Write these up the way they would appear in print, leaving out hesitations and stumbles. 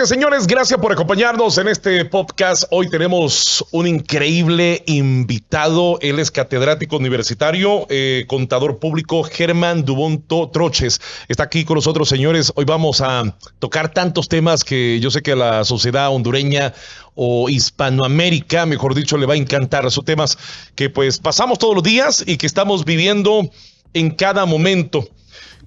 Gracias, señores. Gracias por acompañarnos en este podcast. Hoy tenemos un increíble invitado. Él es catedrático universitario, contador público, Germán Dubonto Troches. Está aquí con nosotros, señores. Hoy vamos a tocar tantos temas que yo sé que a la sociedad hondureña o Hispanoamérica, mejor dicho, le va a encantar. Son temas que pues pasamos todos los días y que estamos viviendo en cada momento.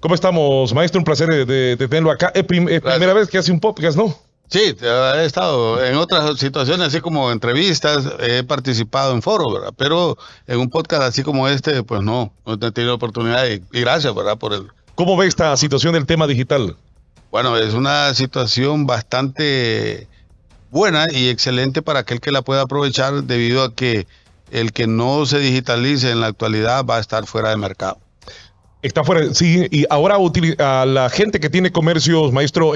¿Cómo estamos, maestro? Un placer de tenerlo acá. Es primera vez que hace un podcast, ¿no? Sí, he estado en otras situaciones, así como entrevistas, he participado en foros, ¿verdad? Pero en un podcast así como este, pues no he tenido oportunidad y gracias, ¿verdad? Por el... ¿Cómo ve esta situación del tema digital? Bueno, es una situación bastante buena y excelente para aquel que la pueda aprovechar, debido a que el que no se digitalice en la actualidad va a estar fuera de mercado. Está fuera, sí, y ahora a la gente que tiene comercios, maestro,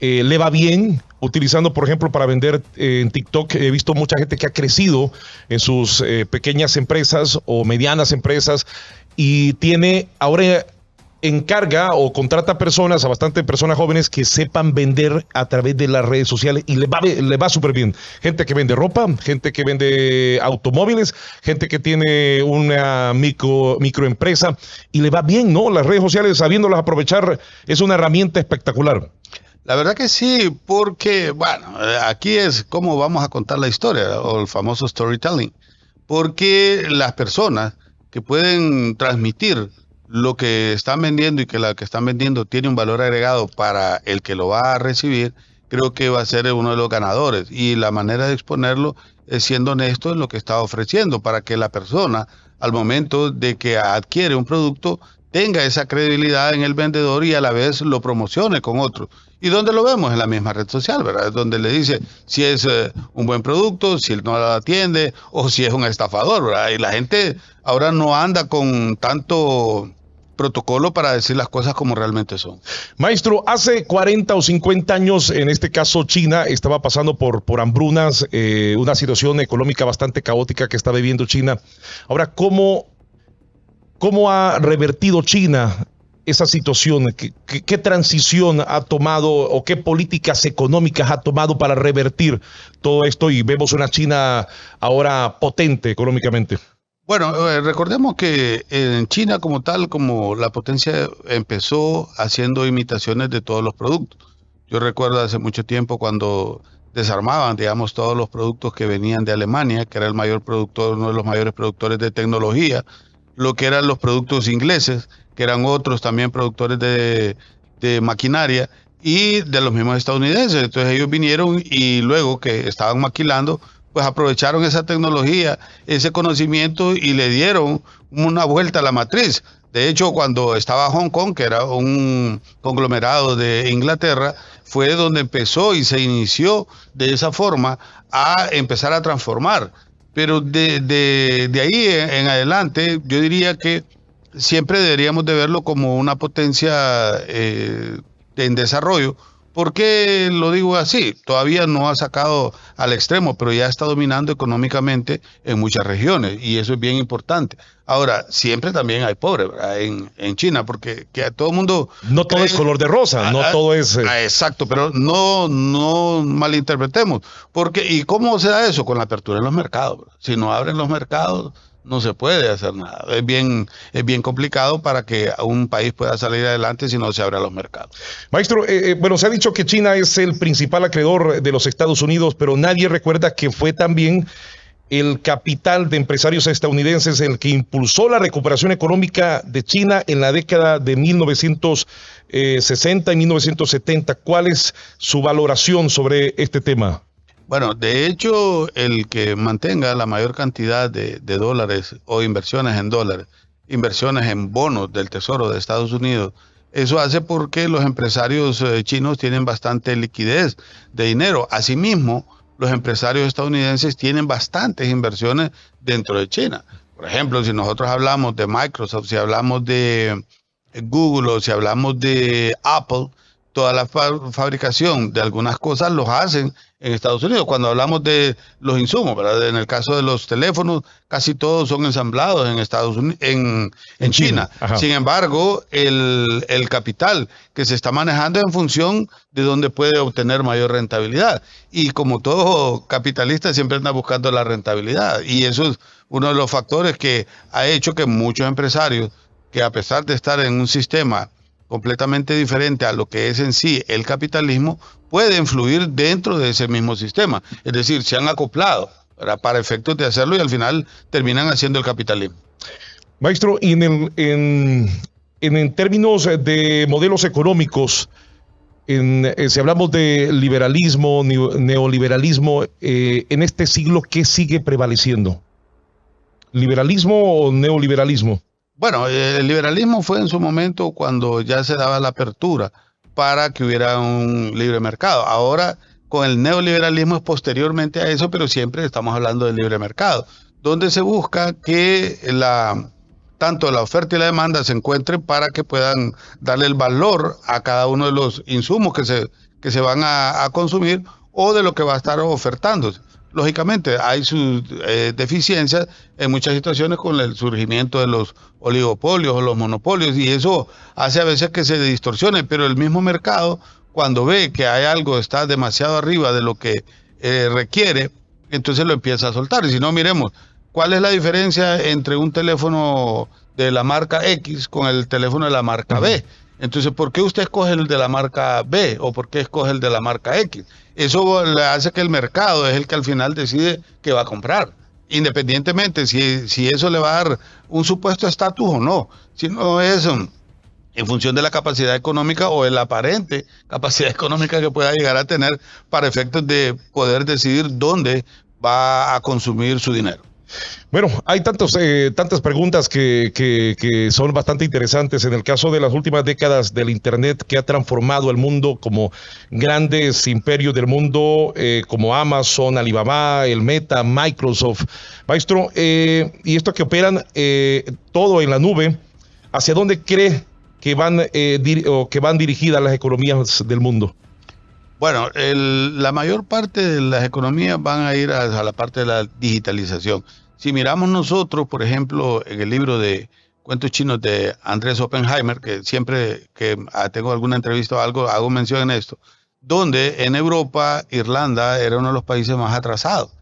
le va bien utilizando, por ejemplo, para vender en TikTok. He visto mucha gente que ha crecido en sus pequeñas empresas o medianas empresas y tiene ahora encarga o contrata personas, a bastantes personas jóvenes que sepan vender a través de las redes sociales y le va súper bien. Gente que vende ropa, gente que vende automóviles, gente que tiene una microempresa y le va bien, ¿no? Las redes sociales, sabiéndolas aprovechar, es una herramienta espectacular. La verdad que sí, porque, bueno, aquí es cómo vamos a contar la historia, o el famoso storytelling, porque las personas que pueden transmitir lo que están vendiendo y que la que están vendiendo tiene un valor agregado para el que lo va a recibir, creo que va a ser uno de los ganadores. Y la manera de exponerlo es siendo honesto en lo que está ofreciendo, para que la persona, al momento de que adquiere un producto, tenga esa credibilidad en el vendedor y a la vez lo promocione con otros. ¿Y dónde lo vemos? En la misma red social, ¿verdad? Es donde le dice si es un buen producto, si no lo atiende o si es un estafador, ¿verdad? Y la gente ahora no anda con tanto protocolo para decir las cosas como realmente son. Maestro, hace 40 o 50 años, en este caso China, estaba pasando por hambrunas, una situación económica bastante caótica que está viviendo China. Ahora, ¿cómo ha revertido China esa situación? ¿Qué transición ha tomado o qué políticas económicas ha tomado para revertir todo esto y vemos una China ahora potente económicamente? Bueno, recordemos que en China como tal, como la potencia empezó haciendo imitaciones de todos los productos. Yo recuerdo hace mucho tiempo cuando desarmaban, digamos, todos los productos que venían de Alemania, que era el mayor productor, uno de los mayores productores de tecnología, lo que eran los productos ingleses, que eran otros también productores de maquinaria, y de los mismos estadounidenses. Entonces ellos vinieron y luego que estaban maquilando, pues aprovecharon esa tecnología, ese conocimiento y le dieron una vuelta a la matriz. De hecho, cuando estaba Hong Kong, que era un conglomerado de Inglaterra, fue donde empezó y se inició de esa forma a empezar a transformar. Pero de ahí en adelante, yo diría que siempre deberíamos de verlo como una potencia en desarrollo. ¿Por qué lo digo así? Todavía no ha sacado al extremo, pero ya está dominando económicamente en muchas regiones y eso es bien importante. Ahora, siempre también hay pobres, ¿verdad? En China, porque que a todo el mundo... No todo es color de rosa, no todo es... Exacto, pero no malinterpretemos. ¿Y cómo se da eso? Con la apertura en los mercados, ¿verdad? Si no abren los mercados, no se puede hacer nada. Es bien complicado para que un país pueda salir adelante si no se abren los mercados. Maestro, bueno, se ha dicho que China es el principal acreedor de los Estados Unidos, pero nadie recuerda que fue también el capital de empresarios estadounidenses el que impulsó la recuperación económica de China en la década de 1960 y 1970. ¿Cuál es su valoración sobre este tema? Bueno, de hecho, el que mantenga la mayor cantidad de dólares o inversiones en dólares, inversiones en bonos del Tesoro de Estados Unidos, eso hace porque los empresarios chinos tienen bastante liquidez de dinero. Asimismo, los empresarios estadounidenses tienen bastantes inversiones dentro de China. Por ejemplo, si nosotros hablamos de Microsoft, si hablamos de Google o si hablamos de Apple, toda la fabricación de algunas cosas los hacen en Estados Unidos. Cuando hablamos de los insumos, ¿verdad? En el caso de los teléfonos, casi todos son ensamblados en Estados Unidos, en China. Sin embargo, el capital que se está manejando es en función de dónde puede obtener mayor rentabilidad. Y como todo capitalista siempre anda buscando la rentabilidad. Y eso es uno de los factores que ha hecho que muchos empresarios, que a pesar de estar en un sistema completamente diferente a lo que es en sí el capitalismo, puede influir dentro de ese mismo sistema. Es decir, se han acoplado, ¿verdad?, para efectos de hacerlo y al final terminan haciendo el capitalismo. Maestro, y en términos de modelos económicos, si hablamos de liberalismo, neoliberalismo, en este siglo, ¿qué sigue prevaleciendo? ¿Liberalismo o neoliberalismo? Bueno, el liberalismo fue en su momento cuando ya se daba la apertura para que hubiera un libre mercado. Ahora, con el neoliberalismo es posteriormente a eso, pero siempre estamos hablando del libre mercado, donde se busca que tanto la oferta y la demanda se encuentren para que puedan darle el valor a cada uno de los insumos que se van a consumir o de lo que va a estar ofertándose. Lógicamente, hay sus deficiencias en muchas situaciones con el surgimiento de los oligopolios o los monopolios, y eso hace a veces que se distorsione, pero el mismo mercado, cuando ve que hay algo está demasiado arriba de lo que requiere, entonces lo empieza a soltar. Y si no, miremos, ¿cuál es la diferencia entre un teléfono de la marca X con el teléfono de la marca B? Entonces, ¿por qué usted escoge el de la marca B o por qué escoge el de la marca X? Eso le hace que el mercado es el que al final decide que va a comprar, independientemente si eso le va a dar un supuesto estatus o no, sino es en función de la capacidad económica o la aparente capacidad económica que pueda llegar a tener para efectos de poder decidir dónde va a consumir su dinero. Bueno, hay tantas preguntas que son bastante interesantes. En el caso de las últimas décadas del Internet, que ha transformado el mundo, como grandes imperios del mundo, como Amazon, Alibaba, el Meta, Microsoft. Maestro, y esto que operan todo en la nube, ¿hacia dónde cree que van dirigidas las economías del mundo? Bueno, la mayor parte de las economías van a ir a la parte de la digitalización. Si miramos nosotros, por ejemplo, en el libro de cuentos chinos de Andrés Oppenheimer, que siempre que tengo alguna entrevista o algo, hago mención en esto, donde en Europa, Irlanda era uno de los países más atrasados.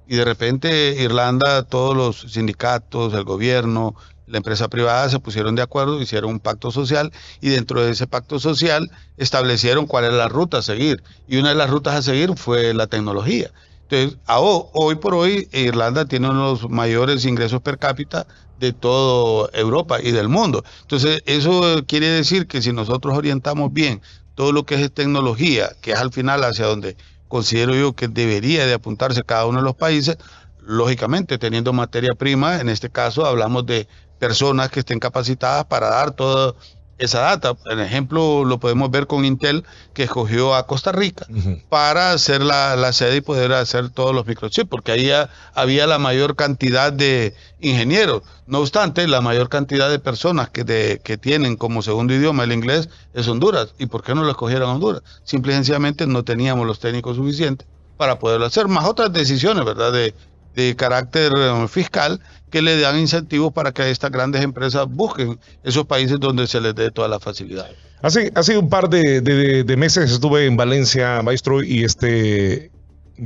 Y de repente Irlanda, todos los sindicatos, el gobierno, la empresa privada se pusieron de acuerdo, hicieron un pacto social y dentro de ese pacto social establecieron cuál era la ruta a seguir. Y una de las rutas a seguir fue la tecnología. Entonces, hoy por hoy, Irlanda tiene uno de los mayores ingresos per cápita de toda Europa y del mundo. Entonces, eso quiere decir que si nosotros orientamos bien todo lo que es tecnología, que es al final hacia donde considero yo que debería de apuntarse cada uno de los países, lógicamente teniendo materia prima, en este caso hablamos de personas que estén capacitadas para dar toda esa data. Por ejemplo, lo podemos ver con Intel, que escogió a Costa Rica para ser la sede y poder hacer todos los microchips, porque ahí había la mayor cantidad de ingenieros. No obstante, la mayor cantidad de personas que tienen como segundo idioma el inglés es Honduras. ¿Y por qué no lo escogieron a Honduras? Simple y sencillamente no teníamos los técnicos suficientes para poderlo hacer, más otras decisiones, ¿verdad?, de carácter fiscal, que le dan incentivos para que estas grandes empresas busquen esos países donde se les dé toda la facilidad. Hace un par de meses estuve en Valencia, maestro, y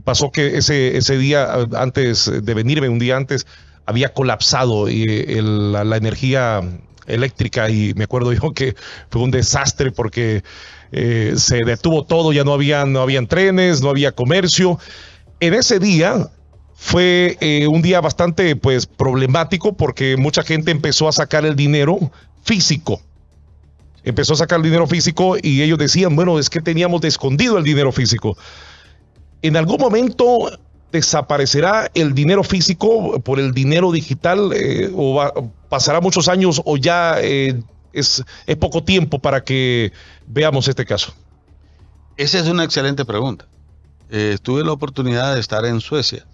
pasó que ese día, antes de venirme, un día antes, había colapsado la energía eléctrica, y me acuerdo yo que fue un desastre porque se detuvo todo, ya no habían trenes, no había comercio. En ese día fue un día bastante problemático porque mucha gente empezó a sacar el dinero físico. Empezó a sacar el dinero físico y ellos decían, bueno, es que teníamos de escondido el dinero físico. ¿En algún momento desaparecerá el dinero físico por el dinero digital? ¿Pasará muchos años o ya es poco tiempo para que veamos este caso? Esa es una excelente pregunta. Tuve la oportunidad de estar en Suecia.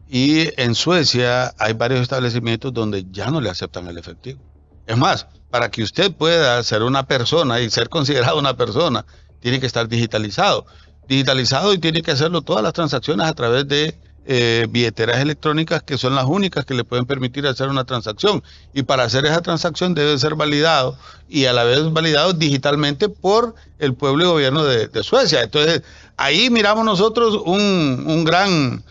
Y en Suecia hay varios establecimientos donde ya no le aceptan el efectivo. Es más, para que usted pueda ser una persona y ser considerado una persona tiene que estar digitalizado. Digitalizado y tiene que hacerlo todas las transacciones a través de billeteras electrónicas, que son las únicas que le pueden permitir hacer una transacción. Y para hacer esa transacción debe ser validado y a la vez validado digitalmente por el pueblo y gobierno de Suecia. Entonces, ahí miramos nosotros un gran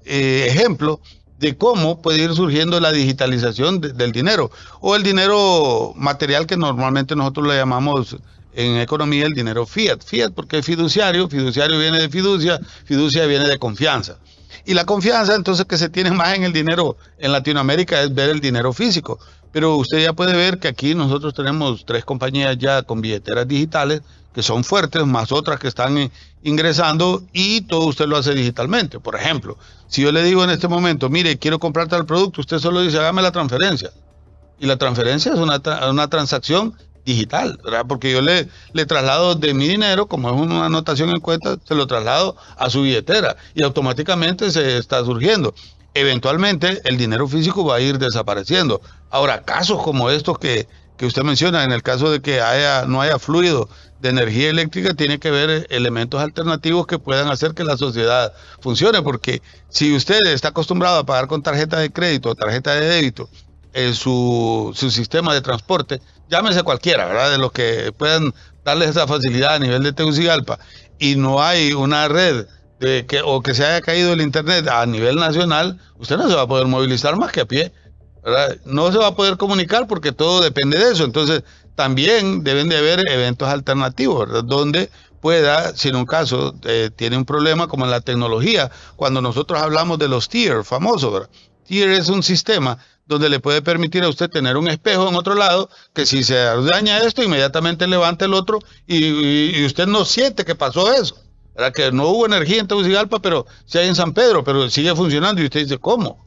ejemplo de cómo puede ir surgiendo la digitalización del dinero, o el dinero material que normalmente nosotros le llamamos en economía el dinero fiat. Fiat porque es fiduciario, fiduciario viene de fiducia, fiducia viene de confianza. Y la confianza entonces que se tiene más en el dinero en Latinoamérica es ver el dinero físico. Pero usted ya puede ver que aquí nosotros tenemos 3 compañías ya con billeteras digitales que son fuertes, más otras que están ingresando, y todo usted lo hace digitalmente. Por ejemplo, si yo le digo en este momento, mire, quiero comprar tal producto, usted solo dice, hágame la transferencia. Y la transferencia es una transacción digital, ¿verdad? Porque yo le traslado de mi dinero, como es una anotación en cuenta, se lo traslado a su billetera y automáticamente se está surgiendo. Eventualmente el dinero físico va a ir desapareciendo. Ahora, casos como estos que usted menciona, en el caso de que no haya fluido de energía eléctrica, tiene que ver elementos alternativos que puedan hacer que la sociedad funcione, porque si usted está acostumbrado a pagar con tarjeta de crédito o tarjeta de débito su sistema de transporte, llámese cualquiera, ¿verdad?, de los que puedan darles esa facilidad a nivel de Tegucigalpa, y no hay una red o que se haya caído el internet a nivel nacional, usted no se va a poder movilizar más que a pie, ¿verdad? No se va a poder comunicar porque todo depende de eso. Entonces también deben de haber eventos alternativos, ¿verdad?, donde pueda, si en un caso tiene un problema como en la tecnología, cuando nosotros hablamos de los tier famosos, ¿verdad? Tier es un sistema donde le puede permitir a usted tener un espejo en otro lado, que si se daña esto, inmediatamente levanta el otro y usted no siente que pasó eso, ¿verdad? Que no hubo energía en Tegucigalpa, pero sí hay en San Pedro, pero sigue funcionando, y usted dice, ¿cómo?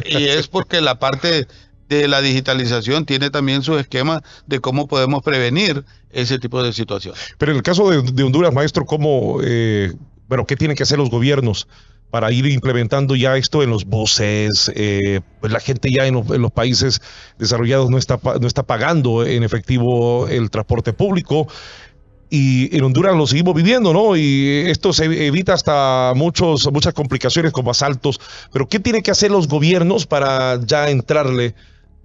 Y es porque la parte de la digitalización tiene también sus esquemas de cómo podemos prevenir ese tipo de situaciones. Pero en el caso de Honduras, maestro, ¿cómo, ¿qué tienen que hacer los gobiernos para ir implementando ya esto en los buses? Pues la gente ya en los países desarrollados no está pagando en efectivo el transporte público, y en Honduras lo seguimos viviendo, ¿no? Y esto se evita hasta muchas complicaciones como asaltos. Pero ¿qué tienen que hacer los gobiernos para ya entrarle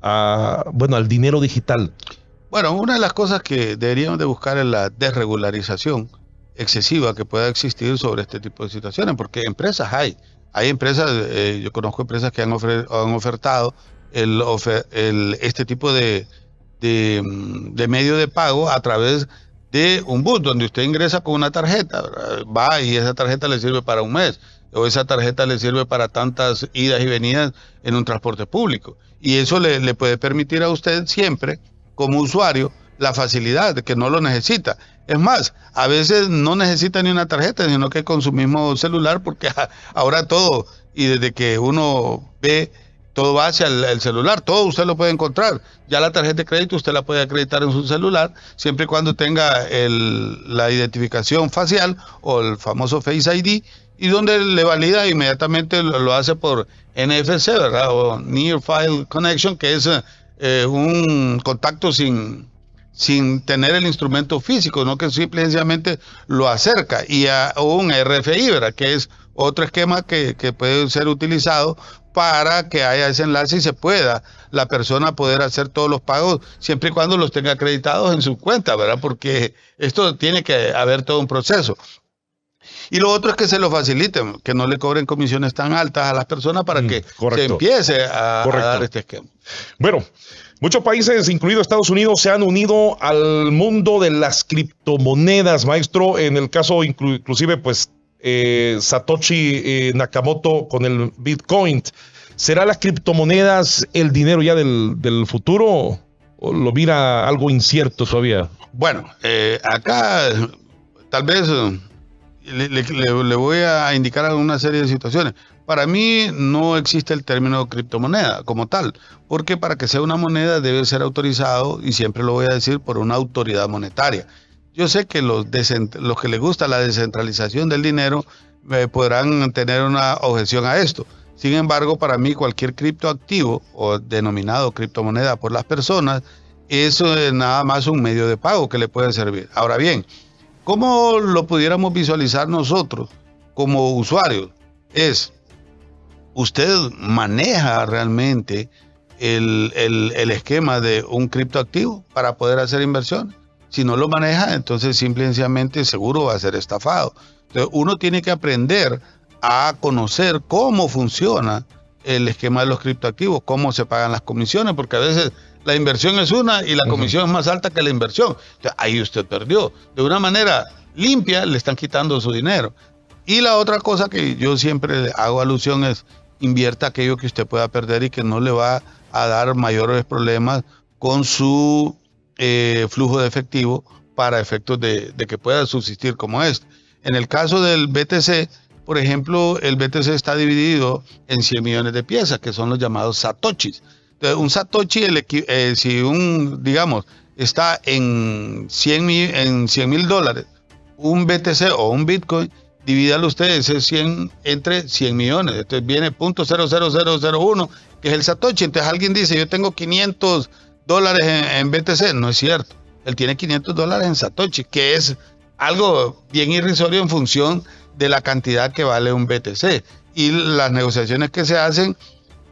al dinero digital? Bueno, una de las cosas que deberíamos de buscar es la desregularización excesiva que pueda existir sobre este tipo de situaciones, porque empresas hay empresas, yo conozco empresas que han ofertado este tipo de medio de pago a través de un bus, donde usted ingresa con una tarjeta, ¿verdad? Va y esa tarjeta le sirve para un mes, o esa tarjeta le sirve para tantas idas y venidas en un transporte público, y eso le puede permitir a usted siempre, como usuario, la facilidad de que no lo necesita. Es más, a veces no necesita ni una tarjeta, sino que con su mismo celular, porque ahora todo, y desde que uno ve, todo va hacia el celular, todo usted lo puede encontrar. Ya la tarjeta de crédito usted la puede acreditar en su celular, siempre y cuando tenga la identificación facial o el famoso Face ID, y donde le valida inmediatamente, lo hace por NFC, ¿verdad? O Near File Connection, que es un contacto sin tener el instrumento físico, no, que simplemente lo acerca, o un RFI, ¿verdad?, que es otro esquema que puede ser utilizado para que haya ese enlace y se pueda la persona poder hacer todos los pagos, siempre y cuando los tenga acreditados en su cuenta, ¿verdad? Porque esto tiene que haber todo un proceso. Y lo otro es que se lo faciliten, que no le cobren comisiones tan altas a las personas para que se empiece a dar este esquema. Bueno, muchos países, incluido Estados Unidos, se han unido al mundo de las criptomonedas, maestro. En el caso inclusive, pues, Satoshi Nakamoto con el Bitcoin. ¿Será las criptomonedas el dinero ya del futuro, o lo mira algo incierto todavía? Bueno, acá tal vez le voy a indicar una serie de situaciones. Para mí no existe el término criptomoneda como tal, porque para que sea una moneda debe ser autorizado, y siempre lo voy a decir, por una autoridad monetaria. Yo sé que los que les gusta la descentralización del dinero podrán tener una objeción a esto. Sin embargo, para mí cualquier criptoactivo, o denominado criptomoneda por las personas, eso es nada más un medio de pago que le puede servir. Ahora bien, ¿cómo lo pudiéramos visualizar nosotros como usuarios? Usted maneja realmente el esquema de un criptoactivo para poder hacer inversión. Si no lo maneja, entonces simple y sencillamente seguro va a ser estafado. Entonces uno tiene que aprender a conocer cómo funciona el esquema de los criptoactivos, cómo se pagan las comisiones, porque a veces la inversión es una y la comisión es más alta que la inversión. Entonces, ahí usted perdió. De una manera limpia le están quitando su dinero. Y la otra cosa que yo siempre hago alusión es invierta aquello que usted pueda perder y que no le va a dar mayores problemas con su flujo de efectivo para efectos de que pueda subsistir como este. En el caso del BTC, por ejemplo, el BTC está dividido en 100 millones de piezas, que son los llamados satoshis. Entonces, un satoshi, si digamos, está en 100 mil dólares, un BTC o un Bitcoin, divídalo usted ese 100 entre 100 millones. Entonces viene .00001, que es el satoshi. Entonces alguien dice, yo tengo $500 en BTC. No es cierto. Él tiene $500 en satoshi, que es algo bien irrisorio en función de la cantidad que vale un BTC. Y las negociaciones que se hacen,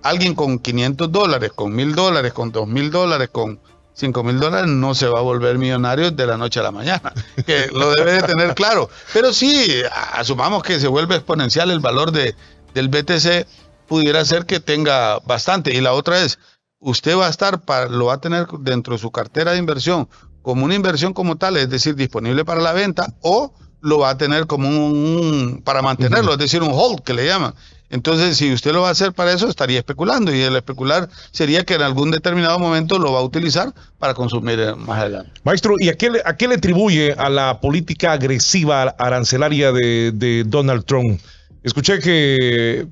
alguien con $500, con $1,000, con $2,000, con $5,000 no se va a volver millonario de la noche a la mañana, que lo debe de tener claro. Pero sí, asumamos que se vuelve exponencial el valor del BTC, pudiera ser que tenga bastante. Y la otra es, usted va a estar, lo va a tener dentro de su cartera de inversión como una inversión como tal, es decir, disponible para la venta, o lo va a tener como para mantenerlo, es decir, un hold que le llaman. Entonces, si usted lo va a hacer para eso, estaría especulando, y el especular sería que en algún determinado momento lo va a utilizar para consumir más adelante. Maestro, ¿y a qué le atribuye a la política agresiva arancelaria de Donald Trump? Escuché que,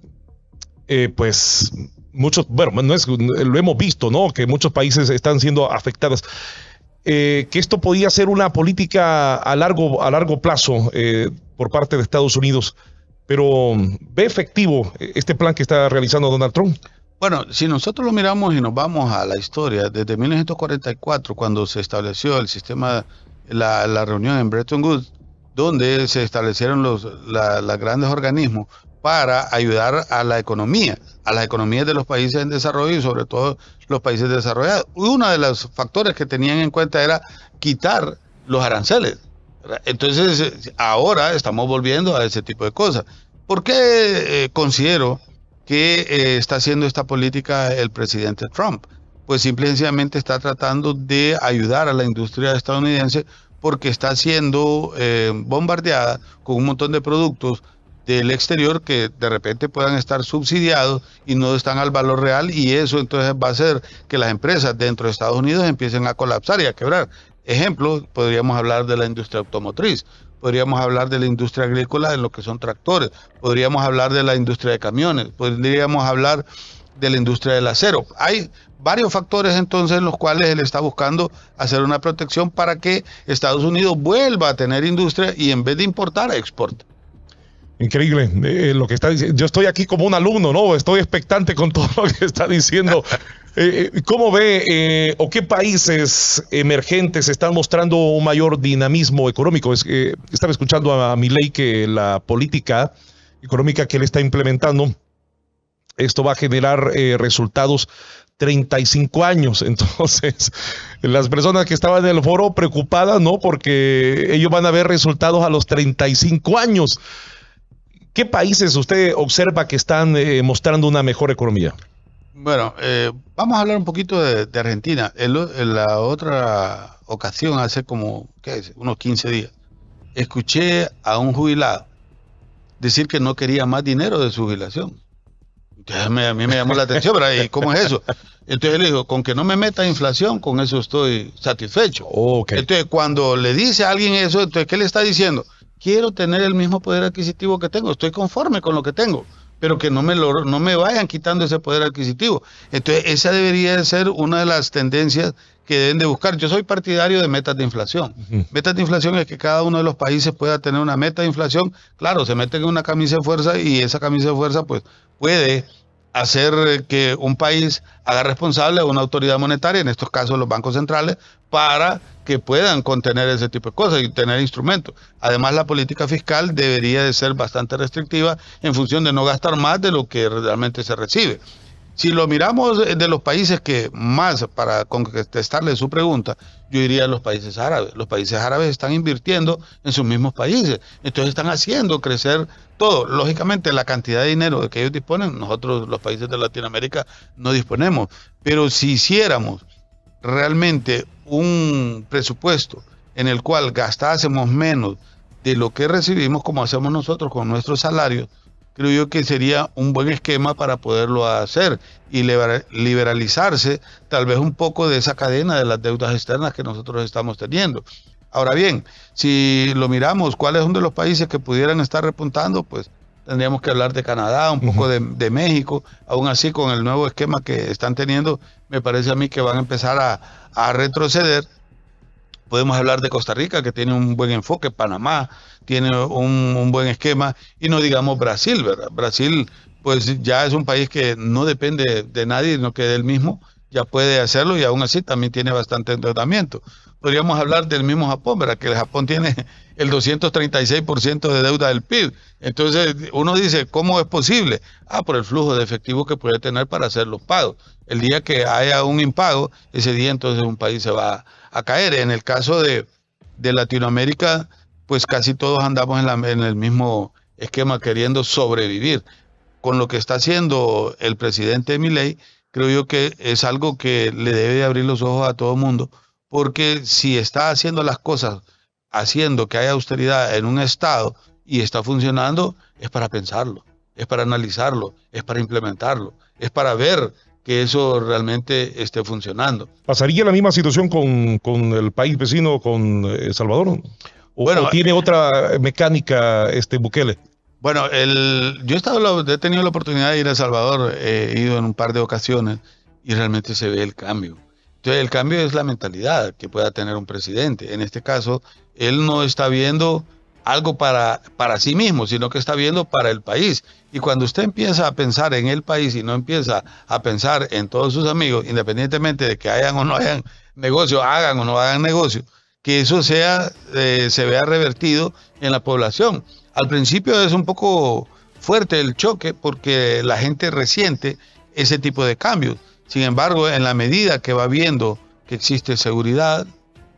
pues, muchos, bueno, lo hemos visto, ¿no? Que muchos países están siendo afectados. Que esto podía ser una política a largo plazo por parte de Estados Unidos. Pero ¿ve efectivo este plan que está realizando Donald Trump? Bueno, si nosotros lo miramos y nos vamos a la historia, desde 1944, cuando se estableció el sistema, la reunión en Bretton Woods, donde se establecieron los grandes organismos para ayudar a las economías de los países en desarrollo y sobre todo los países desarrollados. Uno de los factores que tenían en cuenta era quitar los aranceles. Entonces, ahora estamos volviendo a ese tipo de cosas. ¿Por qué considero que está haciendo esta política el presidente Trump? Pues simple y sencillamente está tratando de ayudar a la industria estadounidense porque está siendo bombardeada con un montón de productos del exterior que de repente puedan estar subsidiados y no están al valor real, y eso entonces va a hacer que las empresas dentro de Estados Unidos empiecen a colapsar y a quebrar. Ejemplo, podríamos hablar de la industria automotriz, podríamos hablar de la industria agrícola en lo que son tractores, podríamos hablar de la industria de camiones, podríamos hablar de la industria del acero. Hay varios factores entonces en los cuales él está buscando hacer una protección para que Estados Unidos vuelva a tener industria y en vez de importar, exporte. Increíble lo que está diciendo. Yo estoy aquí como un alumno, ¿no? Estoy expectante con todo lo que está diciendo. ¿Cómo ve o qué países emergentes están mostrando un mayor dinamismo económico? Estaba escuchando a Milei que la política económica que él está implementando, esto va a generar resultados 35 años. Entonces, las personas que estaban en el foro preocupadas, ¿no? Porque ellos van a ver resultados a los 35 años. ¿Qué países usted observa que están mostrando una mejor economía? Bueno, vamos a hablar un poquito de Argentina. En la otra ocasión, hace como unos 15 días, escuché a un jubilado decir que no quería más dinero de su jubilación. Entonces, a mí me llamó la atención, ¿verdad? ¿Y cómo es eso? Entonces le digo, con que no me meta inflación, con eso estoy satisfecho. Okay. Entonces, cuando le dice a alguien eso, entonces, ¿qué le está diciendo? Quiero tener el mismo poder adquisitivo que tengo, estoy conforme con lo que tengo, pero que no me vayan quitando ese poder adquisitivo. Entonces, esa debería ser una de las tendencias que deben de buscar. Yo soy partidario de metas de inflación. Metas de inflación es que cada uno de los países pueda tener una meta de inflación. Claro, se meten en una camisa de fuerza y esa camisa de fuerza pues puede hacer que un país haga responsable a una autoridad monetaria, en estos casos los bancos centrales, para que puedan contener ese tipo de cosas y tener instrumentos. Además, la política fiscal debería de ser bastante restrictiva en función de no gastar más de lo que realmente se recibe. Si lo miramos de los países que más, para contestarle su pregunta, yo diría los países árabes. Los países árabes están invirtiendo en sus mismos países, entonces están haciendo crecer todo. Lógicamente, la cantidad de dinero de que ellos disponen, nosotros los países de Latinoamérica no disponemos, pero si hiciéramos realmente un presupuesto en el cual gastásemos menos de lo que recibimos, como hacemos nosotros con nuestros salarios, creo yo que sería un buen esquema para poderlo hacer y liberalizarse tal vez un poco de esa cadena de las deudas externas que nosotros estamos teniendo. Ahora bien, si lo miramos, ¿cuáles son de los países que pudieran estar repuntando? Pues tendríamos que hablar de Canadá, un poco de México. Aún así, con el nuevo esquema que están teniendo, me parece a mí que van a empezar a retroceder. Podemos hablar de Costa Rica, que tiene un buen enfoque, Panamá tiene un buen esquema, y no digamos Brasil, ¿verdad? Brasil, pues ya es un país que no depende de nadie, sino que él mismo ya puede hacerlo, y aún así también tiene bastante endeudamiento. Podríamos hablar del mismo Japón, ¿verdad? Que el Japón tiene el 236% de deuda del PIB. Entonces uno dice, ¿cómo es posible? Por el flujo de efectivo que puede tener para hacer los pagos. El día que haya un impago, ese día entonces un país se va a caer. En el caso de Latinoamérica, pues casi todos andamos en el mismo esquema queriendo sobrevivir. Con lo que está haciendo el presidente Milei, creo yo que es algo que le debe abrir los ojos a todo el mundo, porque si está haciendo las cosas, haciendo que haya austeridad en un estado y está funcionando, es para pensarlo, es para analizarlo, es para implementarlo, es para ver que eso realmente esté funcionando. ¿Pasaría la misma situación con el país vecino, con El Salvador? ¿O tiene otra mecánica Bukele? Bueno, yo he tenido la oportunidad de ir a El Salvador, he ido en un par de ocasiones y realmente se ve el cambio. Entonces, el cambio es la mentalidad que pueda tener un presidente. En este caso, él no está viendo algo para sí mismo, sino que está viendo para el país. Y cuando usted empieza a pensar en el país y no empieza a pensar en todos sus amigos, independientemente de que hayan o no hayan negocio, hagan o no hagan negocio, que eso se vea revertido en la población. Al principio es un poco fuerte el choque porque la gente resiente ese tipo de cambios. Sin embargo, en la medida que va viendo que existe seguridad,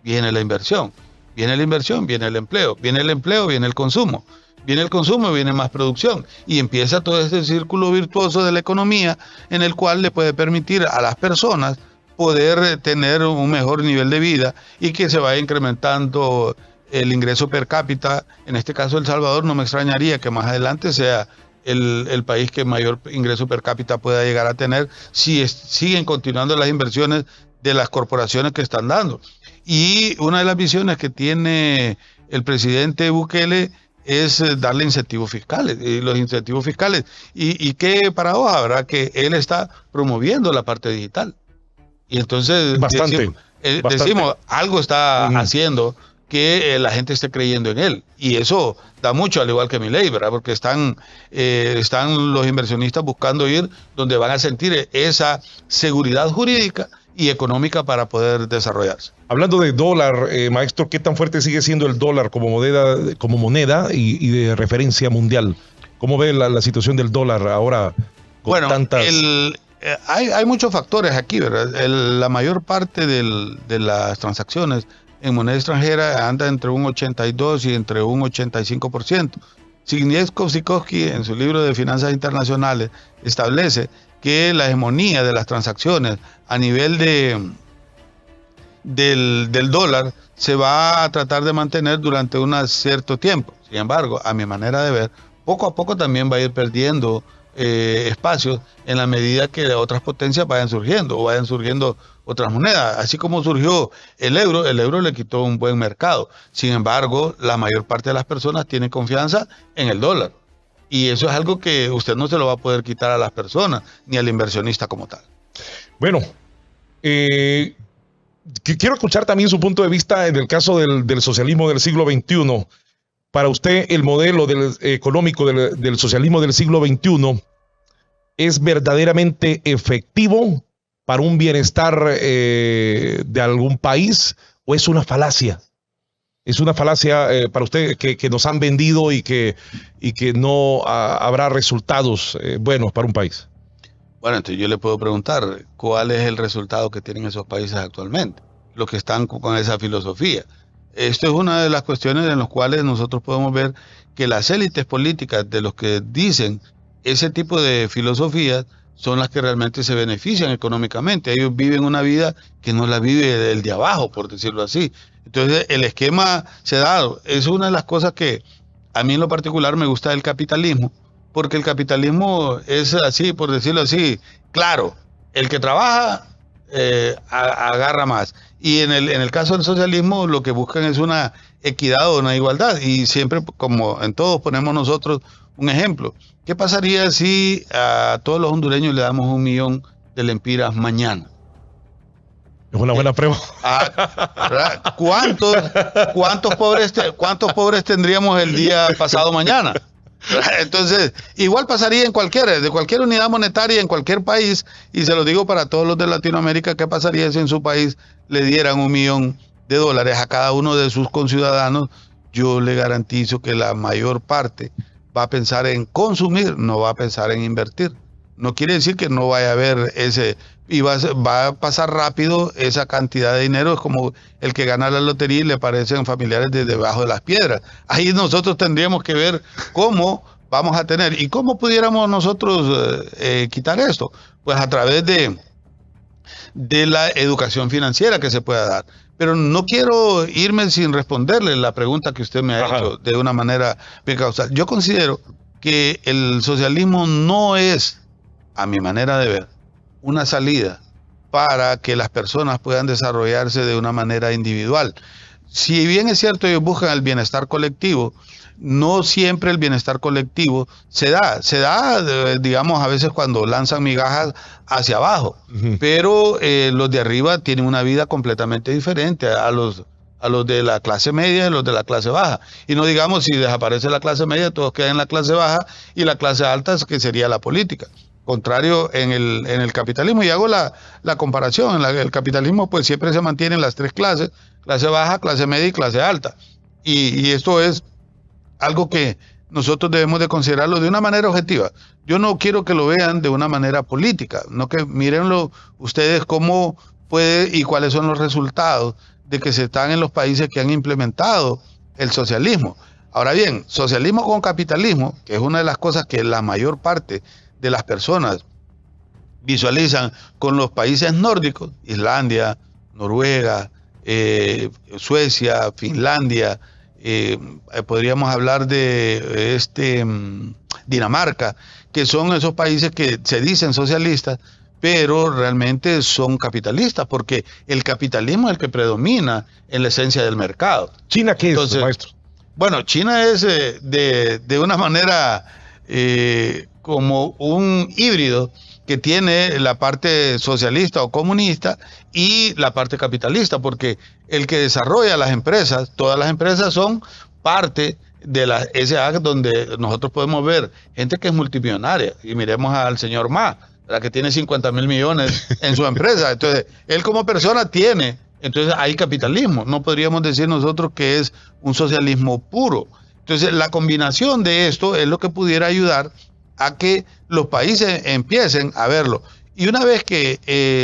viene la inversión. Viene la inversión, viene el empleo. Viene el empleo, viene el consumo. Viene el consumo, viene más producción. Y empieza todo este círculo virtuoso de la economía en el cual le puede permitir a las personas poder tener un mejor nivel de vida y que se vaya incrementando el ingreso per cápita. En este caso, El Salvador, no me extrañaría que más adelante sea el país que mayor ingreso per cápita pueda llegar a tener si siguen continuando las inversiones de las corporaciones que están dando. Y una de las visiones que tiene el presidente Bukele es darle incentivos fiscales. Y los incentivos fiscales, y qué paradoja, ¿verdad? Que él está promoviendo la parte digital. Y entonces decimos algo está haciendo que la gente esté creyendo en él. Y eso da mucho, al igual que Milei, ¿verdad? Porque están los inversionistas buscando ir donde van a sentir esa seguridad jurídica y económica para poder desarrollarse. Hablando de dólar, maestro, ¿qué tan fuerte sigue siendo el dólar como moneda y de referencia mundial? ¿Cómo ve la situación del dólar ahora con tantas... Hay muchos factores aquí, ¿verdad? La mayor parte de las transacciones en moneda extranjera anda entre un 82 y entre un 85%. Zbigniew-Kosikowski, en su libro de Finanzas Internacionales, establece que la hegemonía de las transacciones a nivel del dólar se va a tratar de mantener durante un cierto tiempo. Sin embargo, a mi manera de ver, poco a poco también va a ir perdiendo espacios en la medida que otras potencias vayan surgiendo o vayan surgiendo otras monedas. Así como surgió el euro le quitó un buen mercado. Sin embargo, la mayor parte de las personas tienen confianza en el dólar. Y eso es algo que usted no se lo va a poder quitar a las personas, ni al inversionista como tal. Bueno, quiero escuchar también su punto de vista en el caso del socialismo del siglo XXI. Para usted, el modelo económico del socialismo del siglo XXI es verdaderamente efectivo para un bienestar de algún país o es una falacia? Es una falacia para usted que nos han vendido y que no habrá resultados buenos para un país. Bueno, entonces yo le puedo preguntar, ¿cuál es el resultado que tienen esos países actualmente? Los que están con esa filosofía. Esto es una de las cuestiones en las cuales nosotros podemos ver que las élites políticas de los que dicen ese tipo de filosofías son las que realmente se benefician económicamente. Ellos viven una vida que no la vive el de abajo, por decirlo así. Entonces el esquema se da. Es una de las cosas que a mí en lo particular me gusta del capitalismo, porque el capitalismo es así, por decirlo así, claro, el que trabaja agarra más. Y en el caso del socialismo lo que buscan es una equidad o una igualdad. Y siempre, como en todos, ponemos nosotros un ejemplo. ¿Qué pasaría si a todos los hondureños le damos 1 millón de lempiras mañana? Es una buena pregunta. ¿Cuántos pobres tendríamos el día pasado mañana? Entonces, igual pasaría de cualquier unidad monetaria en cualquier país, y se lo digo para todos los de Latinoamérica, ¿qué pasaría si en su país le dieran $1 millón a cada uno de sus conciudadanos? Yo le garantizo que la mayor parte va a pensar en consumir, no va a pensar en invertir. No quiere decir que no vaya a haber y va a pasar rápido esa cantidad de dinero. Es como el que gana la lotería y le aparecen familiares desde debajo de las piedras. Ahí nosotros tendríamos que ver cómo vamos a tener y cómo pudiéramos nosotros quitar esto. Pues a través de la educación financiera que se pueda dar. Pero no quiero irme sin responderle la pregunta que usted me ha hecho de una manera bien causal. Yo considero que el socialismo no es, a mi manera de ver, una salida para que las personas puedan desarrollarse de una manera individual. Si bien es cierto, ellos buscan el bienestar colectivo, no siempre el bienestar colectivo se da, digamos, a veces cuando lanzan migajas hacia abajo, pero los de arriba tienen una vida completamente diferente a los de la clase media y los de la clase baja. Y no digamos, si desaparece la clase media, todos quedan en la clase baja, y la clase alta, que sería la política. Contrario en el capitalismo, y hago la comparación, el capitalismo pues siempre se mantiene en las 3 clases, clase baja, clase media y clase alta. Y esto es algo que nosotros debemos de considerarlo de una manera objetiva. Yo no quiero que lo vean de una manera política, no, que mírenlo ustedes cómo puede y cuáles son los resultados de que se están en los países que han implementado el socialismo. Ahora bien, socialismo con capitalismo, que es una de las cosas que la mayor parte de las personas visualizan con los países nórdicos, Islandia, Noruega, Suecia, Finlandia, podríamos hablar de Dinamarca, que son esos países que se dicen socialistas, pero realmente son capitalistas, porque el capitalismo es el que predomina en la esencia del mercado. ¿China qué es, maestro? Bueno, China es de una manera como un híbrido que tiene la parte socialista o comunista y la parte capitalista, porque el que desarrolla las empresas, todas las empresas son parte de la SA, donde nosotros podemos ver gente que es multimillonaria, y miremos al señor Ma, la que tiene 50,000 millones en su empresa. Entonces, él como persona tiene, entonces hay capitalismo. No podríamos decir nosotros que es un socialismo puro. Entonces, la combinación de esto es lo que pudiera ayudar a que los países empiecen a verlo. Y una vez que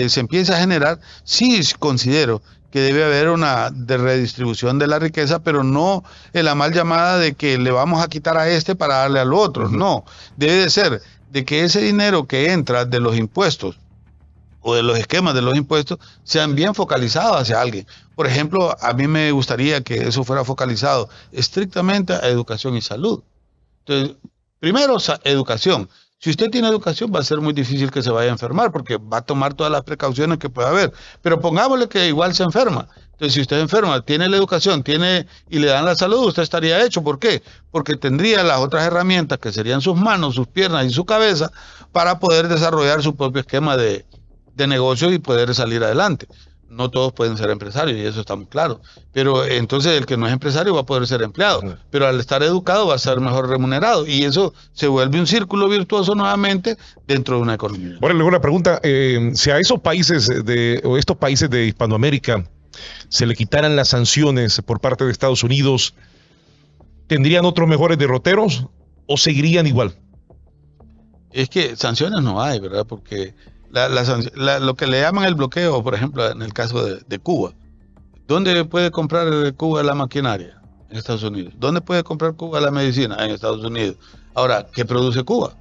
se empiece a generar, sí considero que debe haber una redistribución de la riqueza, pero no en la mal llamada de que le vamos a quitar a este para darle al otro. No, debe de ser de que ese dinero que entra de los impuestos o de los esquemas de los impuestos sean bien focalizados hacia alguien. Por ejemplo, a mí me gustaría que eso fuera focalizado estrictamente a educación y salud. Entonces, primero, educación. Si usted tiene educación, va a ser muy difícil que se vaya a enfermar, porque va a tomar todas las precauciones que pueda haber. Pero pongámosle que igual se enferma. Entonces, si usted enferma, tiene la educación, y le dan la salud, usted estaría hecho. ¿Por qué? Porque tendría las otras herramientas, que serían sus manos, sus piernas y su cabeza, para poder desarrollar su propio esquema de negocio y poder salir adelante. No todos pueden ser empresarios y eso está muy claro. Pero entonces el que no es empresario va a poder ser empleado. Pero al estar educado va a ser mejor remunerado. Y eso se vuelve un círculo virtuoso nuevamente dentro de una economía. Bueno, una pregunta. Si a esos países o estos países de Hispanoamérica se le quitaran las sanciones por parte de Estados Unidos, ¿tendrían otros mejores derroteros o seguirían igual? Es que sanciones no hay, ¿verdad? Porque lo que le llaman el bloqueo, por ejemplo, en el caso de Cuba. ¿Dónde puede comprar Cuba la maquinaria? En Estados Unidos. ¿Dónde puede comprar Cuba la medicina? En Estados Unidos. Ahora, ¿qué produce Cuba?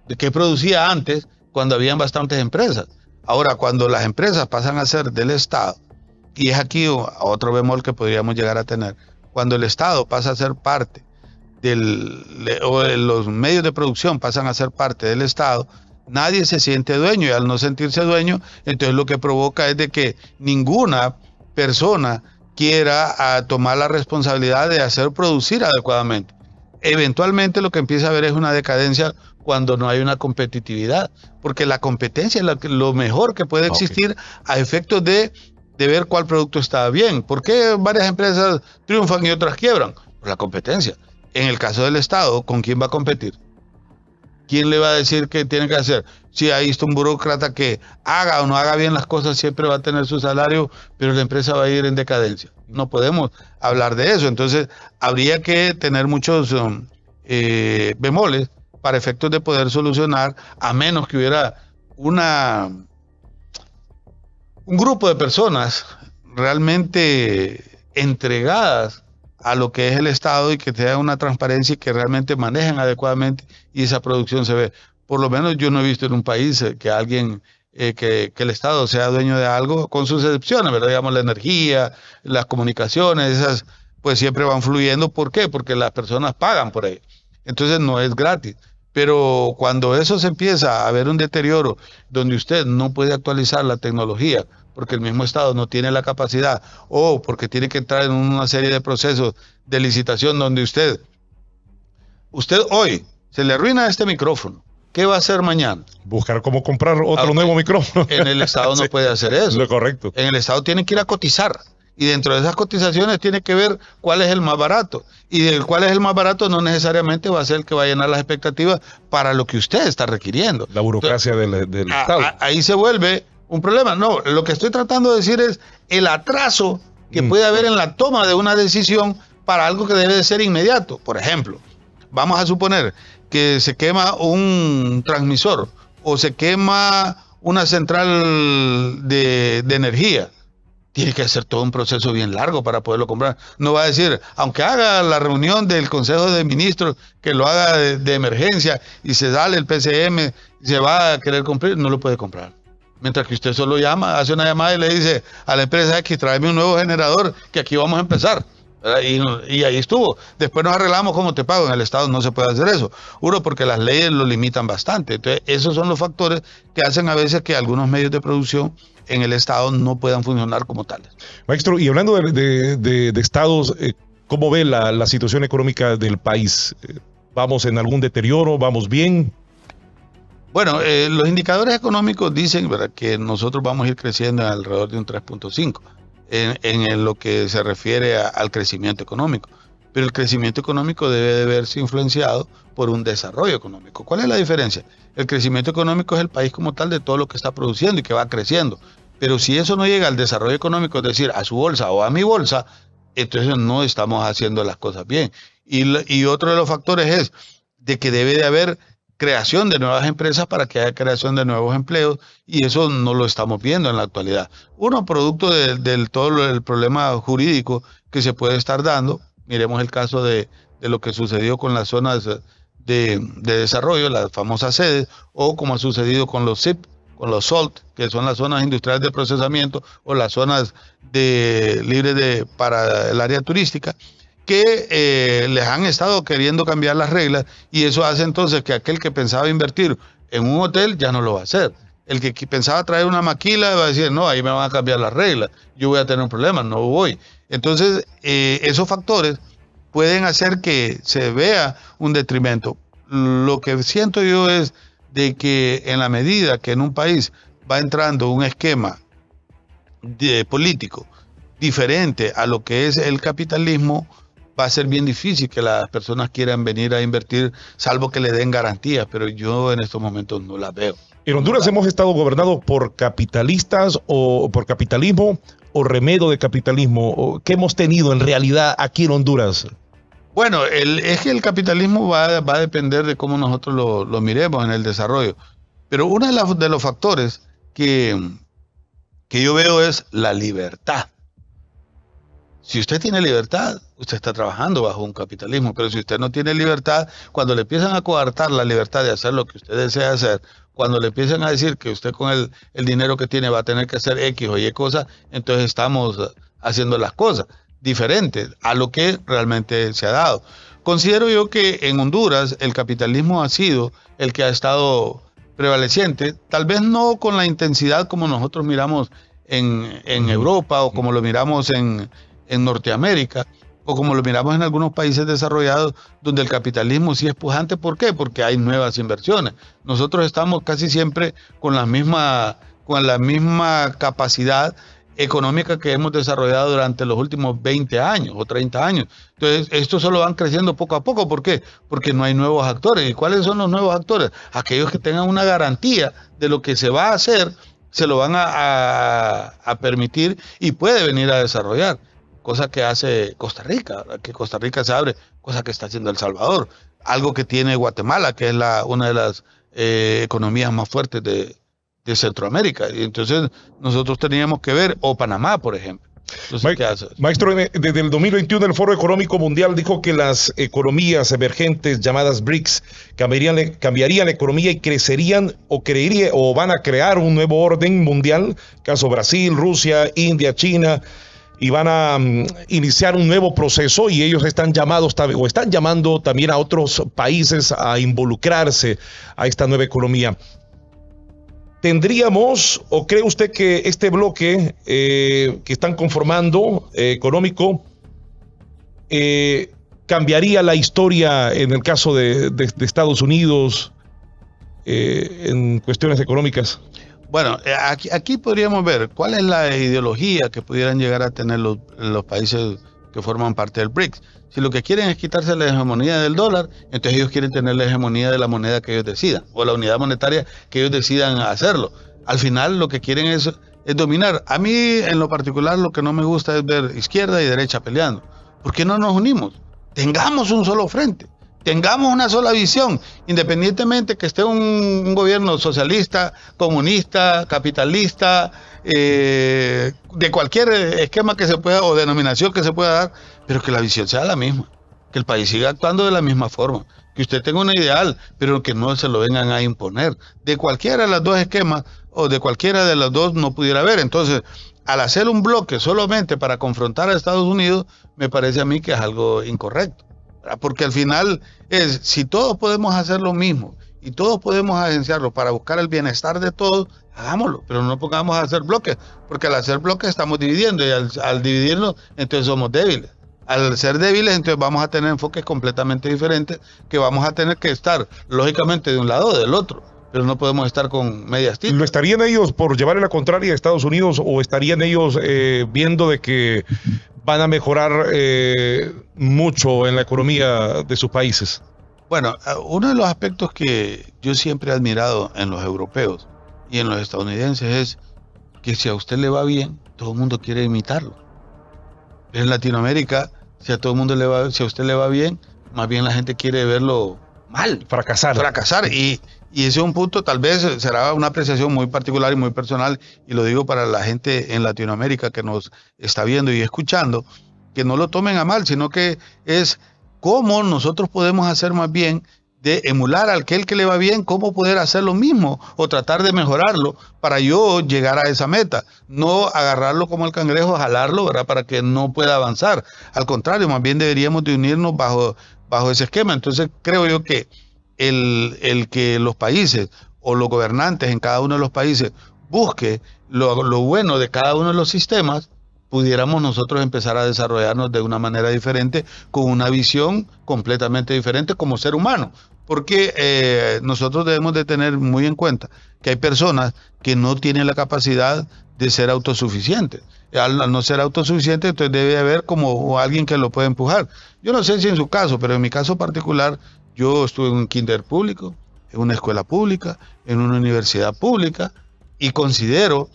¿De qué producía antes cuando habían bastantes empresas? Ahora, cuando las empresas pasan a ser del Estado, y es aquí otro bemol que podríamos llegar a tener, cuando el Estado pasa a ser parte o los medios de producción pasan a ser parte del Estado, nadie se siente dueño, y al no sentirse dueño, entonces lo que provoca es de que ninguna persona quiera tomar la responsabilidad de hacer producir adecuadamente. Eventualmente lo que empieza a haber es una decadencia cuando no hay una competitividad, porque la competencia es lo mejor que puede existir a efectos de ver cuál producto está bien. ¿Por qué varias empresas triunfan y otras quiebran? Por la competencia. En el caso del Estado, ¿con quién va a competir? ¿Quién le va a decir qué tiene que hacer? Si ahí está un burócrata que haga o no haga bien las cosas, siempre va a tener su salario, pero la empresa va a ir en decadencia. No podemos hablar de eso. Entonces, habría que tener muchos bemoles para efectos de poder solucionar, a menos que hubiera un grupo de personas realmente entregadas a lo que es el Estado y que tengan una transparencia y que realmente manejen adecuadamente y esa producción se ve. Por lo menos yo no he visto en un país que alguien, que el Estado sea dueño de algo, con sus excepciones, ¿verdad? Digamos, la energía, las comunicaciones, esas pues siempre van fluyendo. ¿Por qué? Porque las personas pagan por ello. Entonces no es gratis. Pero cuando eso se empieza a ver un deterioro donde usted no puede actualizar la tecnología, porque el mismo Estado no tiene la capacidad o porque tiene que entrar en una serie de procesos de licitación donde usted hoy se le arruina este micrófono, ¿qué va a hacer mañana? Buscar cómo comprar otro nuevo micrófono. En el Estado no puede hacer eso. Lo correcto. En el Estado tiene que ir a cotizar. Y dentro de esas cotizaciones tiene que ver cuál es el más barato. Y del cuál es el más barato no necesariamente va a ser el que va a llenar las expectativas para lo que usted está requiriendo. La burocracia del Estado. Ahí se vuelve un problema. No, lo que estoy tratando de decir es el atraso que puede haber en la toma de una decisión para algo que debe de ser inmediato. Por ejemplo, vamos a suponer que se quema un transmisor o se quema una central de energía. Tiene que hacer todo un proceso bien largo para poderlo comprar. No va a decir, aunque haga la reunión del Consejo de Ministros, que lo haga de emergencia y se sale el PCM, se va a querer comprar, no lo puede comprar. Mientras que usted solo llama, hace una llamada y le dice a la empresa X, tráeme un nuevo generador, que aquí vamos a empezar. Y ahí estuvo. Después nos arreglamos cómo te pago. En el Estado no se puede hacer eso. Uno, porque las leyes lo limitan bastante. Entonces, esos son los factores que hacen a veces que algunos medios de producción en el Estado no puedan funcionar como tales. Maestro, y hablando de estados, ¿cómo ve la situación económica del país? ¿Vamos en algún deterioro? ¿Vamos bien? Bueno, los indicadores económicos dicen, ¿verdad?, que nosotros vamos a ir creciendo alrededor de un 3.5 en lo que se refiere al crecimiento económico. Pero el crecimiento económico debe de verse influenciado por un desarrollo económico. ¿Cuál es la diferencia? El crecimiento económico es el país como tal de todo lo que está produciendo y que va creciendo. Pero si eso no llega al desarrollo económico, es decir, a su bolsa o a mi bolsa, entonces no estamos haciendo las cosas bien. Y otro de los factores es de que debe de haber creación de nuevas empresas para que haya creación de nuevos empleos, y eso no lo estamos viendo en la actualidad. Uno, producto del todo el problema jurídico que se puede estar dando. Miremos el caso de lo que sucedió con las zonas de desarrollo, las famosas sedes, o como ha sucedido con los SIP, con los SOLT, que son las zonas industriales de procesamiento, o las zonas libres para el área turística, que les han estado queriendo cambiar las reglas, y eso hace entonces que aquel que pensaba invertir en un hotel ya no lo va a hacer. El que pensaba traer una maquila va a decir, no, ahí me van a cambiar las reglas, yo voy a tener un problema, no voy. Entonces, esos factores pueden hacer que se vea un detrimento. Lo que siento yo es de que en la medida que en un país va entrando un esquema político diferente a lo que es el capitalismo, va a ser bien difícil que las personas quieran venir a invertir, salvo que le den garantías, pero yo en estos momentos no las veo. En Honduras hemos estado gobernados por capitalistas o por capitalismo o remedio de capitalismo. ¿Qué hemos tenido en realidad aquí en Honduras? Bueno, es que el capitalismo va a depender de cómo nosotros lo miremos en el desarrollo. Pero uno de los factores que yo veo es la libertad. Si usted tiene libertad, usted está trabajando bajo un capitalismo, pero si usted no tiene libertad, cuando le empiezan a coartar la libertad de hacer lo que usted desea hacer, cuando le empiezan a decir que usted con el dinero que tiene va a tener que hacer X o Y cosas, entonces estamos haciendo las cosas diferentes a lo que realmente se ha dado. Considero yo que en Honduras el capitalismo ha sido el que ha estado prevaleciente, tal vez no con la intensidad como nosotros miramos en Europa o como lo miramos en Norteamérica, o como lo miramos en algunos países desarrollados, donde el capitalismo sí es pujante. ¿Por qué? Porque hay nuevas inversiones. Nosotros estamos casi siempre con la misma capacidad económica que hemos desarrollado durante los últimos 20 años o 30 años. Entonces, estos solo van creciendo poco a poco. ¿Por qué? Porque no hay nuevos actores. ¿Y cuáles son los nuevos actores? Aquellos que tengan una garantía de lo que se va a hacer, se lo van a permitir y puede venir a desarrollar. Cosa que hace Costa Rica, que Costa Rica se abre, cosa que está haciendo El Salvador, algo que tiene Guatemala, que es una de las economías más fuertes de Centroamérica. Y entonces nosotros teníamos que ver, o Panamá, por ejemplo. Entonces, ¿qué hace? Maestro, desde el 2021 el Foro Económico Mundial dijo que las economías emergentes llamadas BRICS cambiarían la economía y crecerían o van a crear un nuevo orden mundial, caso Brasil, Rusia, India, China, y van a iniciar un nuevo proceso, y ellos están llamando también a otros países a involucrarse a esta nueva economía. ¿Tendríamos, o cree usted que este bloque que están conformando económico cambiaría la historia en el caso de Estados Unidos en cuestiones económicas? Bueno, aquí podríamos ver cuál es la ideología que pudieran llegar a tener los países que forman parte del BRICS. Si lo que quieren es quitarse la hegemonía del dólar, entonces ellos quieren tener la hegemonía de la moneda que ellos decidan, o la unidad monetaria que ellos decidan hacerlo. Al final lo que quieren es dominar. A mí en lo particular lo que no me gusta es ver izquierda y derecha peleando. ¿Por qué no nos unimos? Tengamos un solo frente. Tengamos una sola visión, independientemente que esté un gobierno socialista, comunista, capitalista, de cualquier esquema que se pueda o denominación que se pueda dar, pero que la visión sea la misma, que el país siga actuando de la misma forma, que usted tenga un ideal, pero que no se lo vengan a imponer. De cualquiera de los dos esquemas o de cualquiera de los dos no pudiera haber. Entonces, al hacer un bloque solamente para confrontar a Estados Unidos, me parece a mí que es algo incorrecto. Porque al final si todos podemos hacer lo mismo y todos podemos agenciarlo para buscar el bienestar de todos, hagámoslo, pero no pongamos a hacer bloques, porque al hacer bloques estamos dividiendo, y al dividirnos entonces somos débiles. Al ser débiles entonces vamos a tener enfoques completamente diferentes, que vamos a tener que estar lógicamente de un lado o del otro, pero no podemos estar con medias tintas. ¿Lo estarían ellos por llevarle la contraria a Estados Unidos, o estarían ellos viendo de que van a mejorar mucho en la economía de sus países? Bueno, uno de los aspectos que yo siempre he admirado en los europeos y en los estadounidenses es que si a usted le va bien, todo el mundo quiere imitarlo. En Latinoamérica, si a usted le va bien, más bien la gente quiere verlo mal. Fracasar. Y ese es un punto, tal vez será una apreciación muy particular y muy personal, y lo digo para la gente en Latinoamérica que nos está viendo y escuchando, que no lo tomen a mal, sino que es cómo nosotros podemos hacer más bien de emular a aquel que le va bien, cómo poder hacer lo mismo o tratar de mejorarlo para yo llegar a esa meta. No agarrarlo como el cangrejo, jalarlo, ¿verdad?, para que no pueda avanzar. Al contrario, más bien deberíamos de unirnos bajo ese esquema. Entonces creo yo que el que los países o los gobernantes en cada uno de los países busque lo bueno de cada uno de los sistemas, pudiéramos nosotros empezar a desarrollarnos de una manera diferente, con una visión completamente diferente como ser humano. porque nosotros debemos de tener muy en cuenta que hay personas que no tienen la capacidad de ser autosuficientes. Al no ser autosuficiente, entonces debe haber como alguien que lo pueda empujar. Yo no sé si en su caso, pero en mi caso particular, yo estuve en un kinder público, en una escuela pública, en una universidad pública, y considero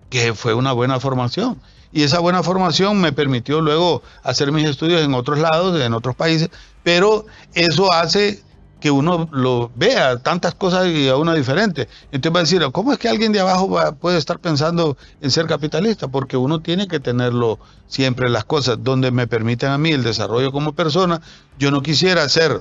que fue una buena formación. Y esa buena formación me permitió luego hacer mis estudios en otros lados, en otros países, pero eso hace que uno lo vea tantas cosas y a uno diferente. Entonces va a decir, ¿cómo es que alguien de abajo puede estar pensando en ser capitalista? Porque uno tiene que tenerlo siempre las cosas donde me permiten a mí el desarrollo como persona. Yo no quisiera hacer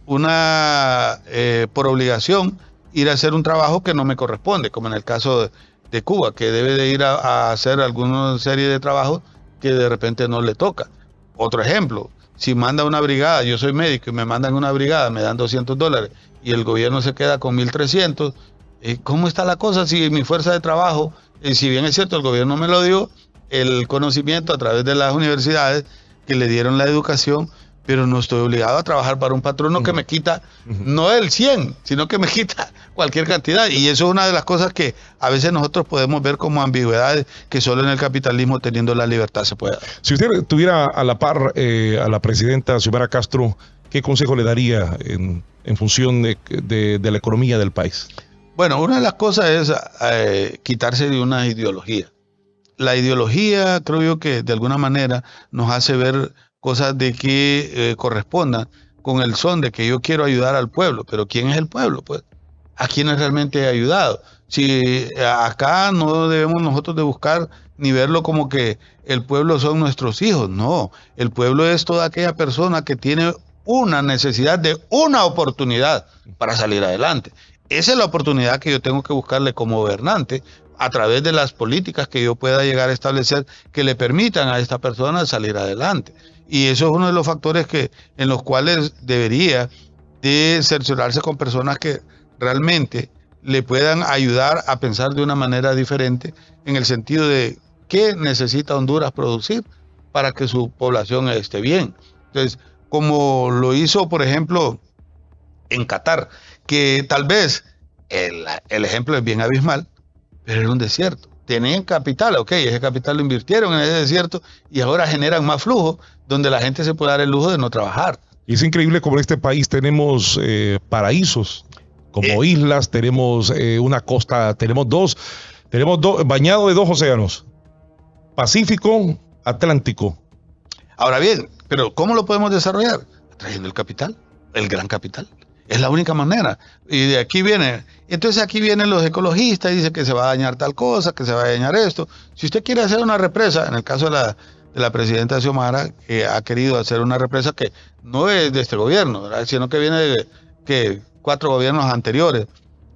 por obligación, ir a hacer un trabajo que no me corresponde, como en el caso de Cuba, que debe de ir a hacer alguna serie de trabajos que de repente no le toca. Otro ejemplo, si manda una brigada, yo soy médico y me mandan una brigada, me dan $200 y el gobierno se queda con 1.300, ¿cómo está la cosa si mi fuerza de trabajo, si bien es cierto, el gobierno me lo dio, el conocimiento a través de las universidades que le dieron la educación, pero no estoy obligado a trabajar para un patrono que me quita, no el 100, sino que me quita cualquier cantidad. Y eso es una de las cosas que a veces nosotros podemos ver como ambigüedades que solo en el capitalismo, teniendo la libertad, se puede dar. Si usted tuviera a la par a la presidenta Xiomara Castro, ¿qué consejo le daría en función de la economía del país? Bueno, una de las cosas es quitarse de una ideología. La ideología, creo yo, que de alguna manera nos hace ver cosas de que correspondan con el son de que yo quiero ayudar al pueblo, pero ¿quién es el pueblo? Pues, ¿a quiénes realmente he ayudado? Si acá no debemos nosotros de buscar ni verlo como que el pueblo son nuestros hijos, no, el pueblo es toda aquella persona que tiene una necesidad de una oportunidad para salir adelante. Esa es la oportunidad que yo tengo que buscarle como gobernante a través de las políticas que yo pueda llegar a establecer que le permitan a esta persona salir adelante. Y eso es uno de los factores en los cuales debería de cerciorarse con personas que realmente le puedan ayudar a pensar de una manera diferente en el sentido de qué necesita Honduras producir para que su población esté bien. Entonces, como lo hizo, por ejemplo, en Qatar, que tal vez el ejemplo es bien abismal, pero era un desierto. Tenían capital, ok, ese capital lo invirtieron en ese desierto y ahora generan más flujo donde la gente se puede dar el lujo de no trabajar. Y es increíble como en este país tenemos paraísos, como islas, tenemos una costa, tenemos dos, bañado de 2 océanos, Pacífico, Atlántico. Ahora bien, pero ¿cómo lo podemos desarrollar? Trayendo el capital, el gran capital. Es la única manera. Y de aquí viene. Entonces aquí vienen los ecologistas y dicen que se va a dañar tal cosa, que se va a dañar esto. Si usted quiere hacer una represa, en el caso de la presidenta Xiomara, que ha querido hacer una represa que no es de este gobierno, ¿verdad?, sino que viene de 4 gobiernos anteriores,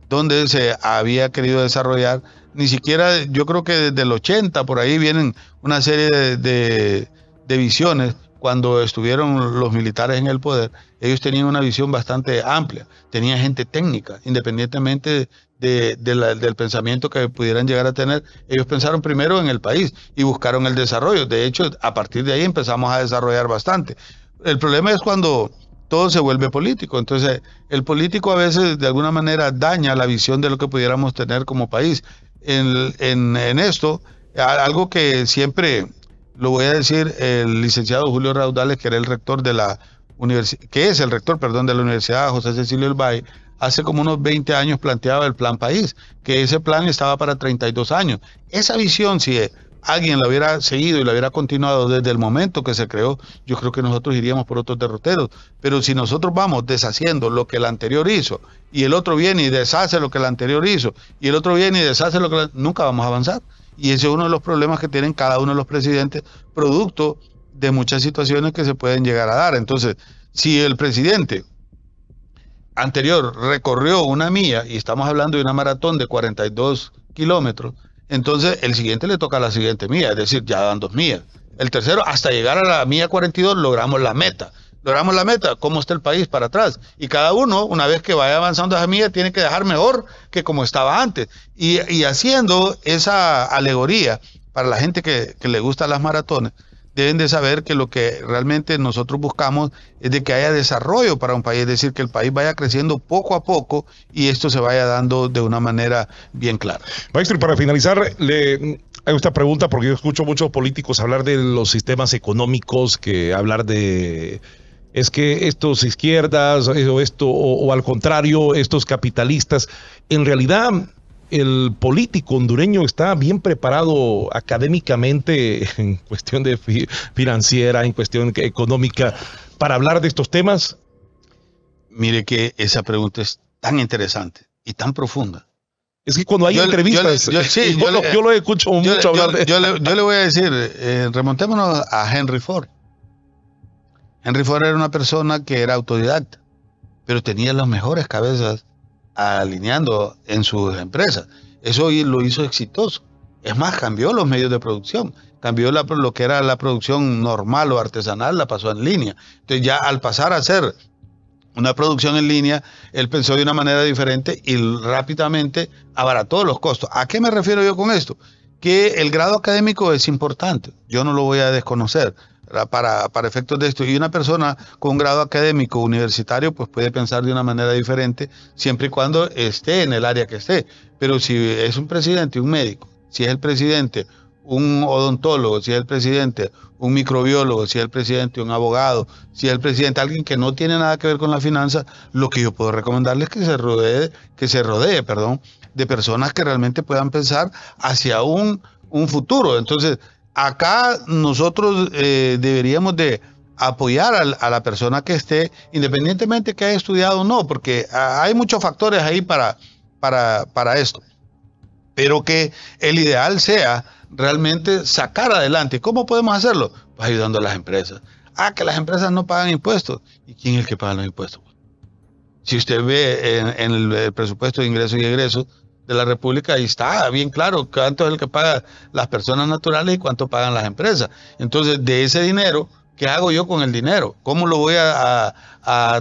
donde se había querido desarrollar, ni siquiera, yo creo que desde el 80 por ahí vienen una serie de visiones. Cuando estuvieron los militares en el poder, ellos tenían una visión bastante amplia, tenían gente técnica, independientemente del pensamiento que pudieran llegar a tener. Ellos pensaron primero en el país y buscaron el desarrollo. De hecho, a partir de ahí empezamos a desarrollar bastante. El problema es cuando todo se vuelve político. Entonces, el político a veces de alguna manera daña la visión de lo que pudiéramos tener como país. En esto, algo que siempre lo voy a decir, el licenciado Julio Raudales, que era el rector de la de la Universidad José Cecilio del Valle, hace como unos 20 años planteaba el Plan País, que ese plan estaba para 32 años. Esa visión, si alguien la hubiera seguido y la hubiera continuado desde el momento que se creó, yo creo que nosotros iríamos por otros derroteros. Pero si nosotros vamos deshaciendo lo que el anterior hizo, y el otro viene y deshace lo que el anterior hizo, y el otro viene y deshace lo que nunca vamos a avanzar. Y ese es uno de los problemas que tienen cada uno de los presidentes, producto de muchas situaciones que se pueden llegar a dar. Entonces, si el presidente anterior recorrió 1 milla, y estamos hablando de una maratón de 42 kilómetros, entonces el siguiente le toca la siguiente milla, es decir, ya dan 2 millas. El tercero, hasta llegar a la milla 42, logramos la meta. Logramos la meta, ¿cómo está el país para atrás? Y cada uno, una vez que vaya avanzando esa milla, tiene que dejar mejor que como estaba antes. Y haciendo esa alegoría para la gente que le gustan las maratones, deben de saber que lo que realmente nosotros buscamos es de que haya desarrollo para un país, es decir, que el país vaya creciendo poco a poco y esto se vaya dando de una manera bien clara. Maestro, y para finalizar, le hago esta pregunta porque yo escucho muchos políticos hablar de los sistemas económicos, que hablar de es que estos izquierdas o al contrario, estos capitalistas. En realidad, el político hondureño está bien preparado académicamente en cuestión de financiera, en cuestión económica, para hablar de estos temas. Mire que esa pregunta es tan interesante y tan profunda. Es que cuando hay entrevistas, yo lo escucho mucho hablar yo le voy a decir, remontémonos a Henry Ford. Henry Ford era una persona que era autodidacta, pero tenía las mejores cabezas alineando en sus empresas. Eso lo hizo exitoso. Es más, cambió los medios de producción, cambió lo que era la producción normal o artesanal, la pasó en línea. Entonces ya al pasar a hacer una producción en línea, él pensó de una manera diferente y rápidamente abarató los costos. ¿A qué me refiero yo con esto? Que el grado académico es importante, yo no lo voy a desconocer para efectos de esto. Y una persona con un grado académico universitario pues puede pensar de una manera diferente siempre y cuando esté en el área que esté. Pero si es un presidente, un médico, si es el presidente un odontólogo, si es el presidente un microbiólogo, si es el presidente un abogado, si es el presidente alguien que no tiene nada que ver con la finanza, lo que yo puedo recomendarles es que se rodee de personas que realmente puedan pensar hacia un futuro. Entonces, acá nosotros deberíamos de apoyar a la persona que esté, independientemente que haya estudiado o no, porque hay muchos factores ahí para esto. Pero que el ideal sea realmente sacar adelante. ¿Cómo podemos hacerlo? Pues ayudando a las empresas. Que las empresas no pagan impuestos. ¿Y quién es el que paga los impuestos? Si usted ve en el presupuesto de ingresos y egresos de la República, ahí está bien claro cuánto es el que pagan las personas naturales y cuánto pagan las empresas. Entonces, de ese dinero, ¿qué hago yo con el dinero? ¿Cómo lo voy a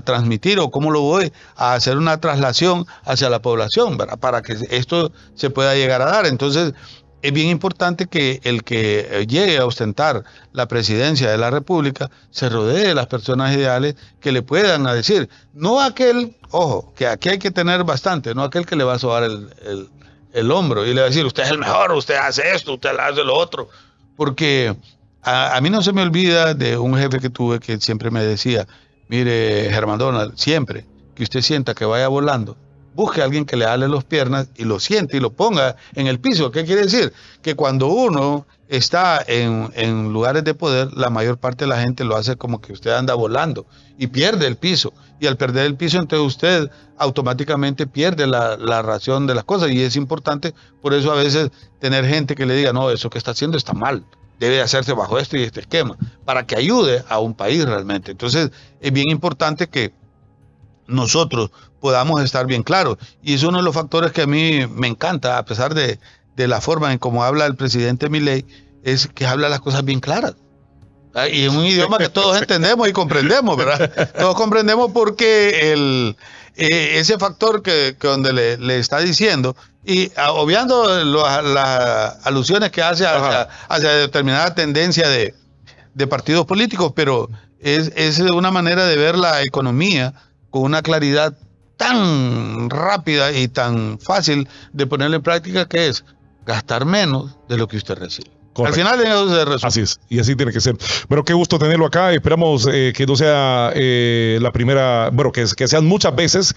transmitir o cómo lo voy a hacer una traslación hacia la población, ¿verdad? Para que esto se pueda llegar a dar? Entonces, es bien importante que el que llegue a ostentar la presidencia de la República se rodee de las personas ideales que le puedan decir, no aquel, ojo, que aquí hay que tener bastante, no aquel que le va a sobar el hombro y le va a decir, usted es el mejor, usted hace esto, usted hace lo otro, porque a mí no se me olvida de un jefe que tuve que siempre me decía, mire, Germán Donald, siempre que usted sienta que vaya volando, busque a alguien que le ale las piernas y lo siente y lo ponga en el piso. ¿Qué quiere decir? Que cuando uno está en lugares de poder, la mayor parte de la gente lo hace como que usted anda volando y pierde el piso. Y al perder el piso, entonces usted automáticamente pierde la razón de las cosas. Y es importante, por eso a veces, tener gente que le diga, no, eso que está haciendo está mal. Debe hacerse bajo esto y este esquema, para que ayude a un país realmente. Entonces, es bien importante que nosotros podamos estar bien claros. Y es uno de los factores que a mí me encanta, a pesar de la forma en cómo habla el presidente Milei, es que habla las cosas bien claras. Y en un idioma que todos entendemos y comprendemos, ¿verdad? Todos comprendemos porque ese factor que donde le está diciendo, y obviando las alusiones que hace hacia determinada tendencia de partidos políticos, pero es una manera de ver la economía con una claridad tan rápida y tan fácil de ponerla en práctica, que es gastar menos de lo que usted recibe. Correcto. Al final eso se resuelve. Así es, y así tiene que ser. Pero qué gusto tenerlo acá. Esperamos que no sea la primera, bueno, que sean muchas veces,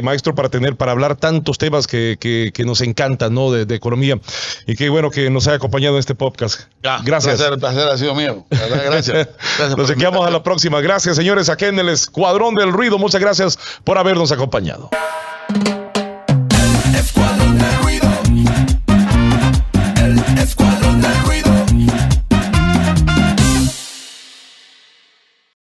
maestro, para hablar tantos temas que nos encantan, ¿no? De economía. Y qué bueno que nos haya acompañado en este podcast. Gracias. El placer ha sido mío. Gracias. Nos quedamos a la próxima. Gracias, señores, aquí en el Escuadrón del Ruido. Muchas gracias por habernos acompañado.